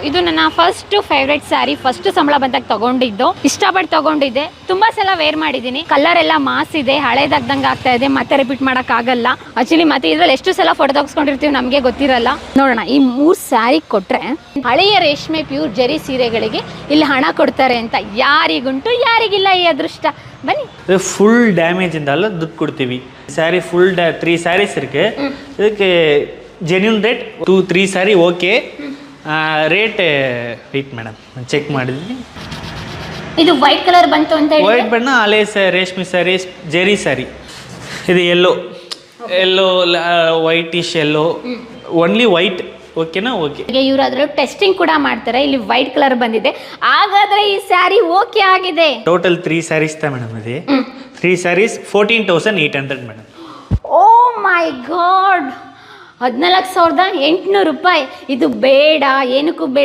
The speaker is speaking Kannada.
ಇದು ನನ್ನ ಫಸ್ಟ್ ಫೇವ್ರೆಟ್ ಸ್ಯಾರಿ. ಫಸ್ಟ್ ಸಂಬಳ ಬಂದಾಗ ತಗೊಂಡಿದ್ದು, ಇಷ್ಟಪಟ್ಟು ತಗೊಂಡಿದ್ದೆ. ತುಂಬಾ ಸಲ ವೇರ್ ಮಾಡಿದ್ದೀನಿ. ಕಲರ್ ಎಲ್ಲ ಮಾಸ್ ಇದೆ, ಹಳೇದಾಗ್ದಂಗೆ ಆಗ್ತಾ ಇದೆ, ಮತ್ತೆ ರಿಪೀಟ್ ಮಾಡಕ್ ಆಗಲ್ಲ. ಆಕ್ಚುಲಿ ಮತ್ತೆ ಇದ್ರಲ್ಲಿ ಎಷ್ಟು ಸಲ ಫೋಟೋ ತೆಗೆಸ್ಕೊಂಡಿರ್ತೀವಿ ನಮಗೆ ಗೊತ್ತಿರಲ್ಲ. ನೋಡೋಣ, ಈ 3 ಸ್ಯಾರಿ ಕೊಟ್ರೆ ಹಳೆಯ ರೇಷ್ಮೆ ಪ್ಯೂರ್ ಜರಿ ಸೀರೆಗಳಿಗೆ ಇಲ್ಲಿ ಹಣ ಕೊಡ್ತಾರೆ ಅಂತ ಯಾರಿಗುಂಟು ಯಾರಿಗಿಲ್ಲ ಈ ಅದೃಷ್ಟ. ಬನ್ನಿ. ಫುಲ್ ಡ್ಯಾಮೇಜ್ ಇಂದಲ್ಲ ದುಡ್ಡು ಕೊಡ್ತೀವಿ. ಸ್ಯಾರಿ ಫುಲ್ 3 ಸ್ಯಾರೀಸ್ ಇருக்கு. ಇದಕ್ಕೆ genuine rate 2-3 sari okay. Rate weight madam check ಮಾಡಿದ್ವಿ. ಇದು ವೈಟ್ ಕಲರ್ ಬಂತು ಅಂತ ಹೇಳಿ, ವೈಟ್ ಬಣ್ಣ ಹಳೆ ರೇಷ್ಮೆ ಸ್ಯಾರಿ, ಜೆರಿ ಸ್ಯಾರಿ. ಇದು ಎಲ್ಲೋ ವೈಟಿಶ್ ಎಲ್ಲೋ, ಓನ್ಲಿ ವೈಟ್. ಓಕೆನಾ? ಓಕೆ. ಇವರು ಅದ್ರಲ್ಲಿ ಟೆಸ್ಟಿಂಗ್ ಕೂಡ ಮಾಡ್ತಾರೆ. ಇಲ್ಲಿ ವೈಟ್ ಕಲರ್ ಬಂದಿದೆ, ಹಾಗಾದ್ರೆ ಈ ಸ್ಯಾರಿ ಓಕೆ ಆಗಿದೆ. ಟೋಟಲ್ 3 ಸ್ಯಾರೀಸ್ ಮೇಡಮ್ ಇದೆ. 3 ಸ್ಯಾರೀಸ್ 14,800 ಮೇಡಮ್. ಓ ಮೈ ಗಾಡ್, 14,800 ರೂಪಾಯಿ. ಇದು ಬೇಡ, ಏನಕ್ಕೂ ಬೇಡ.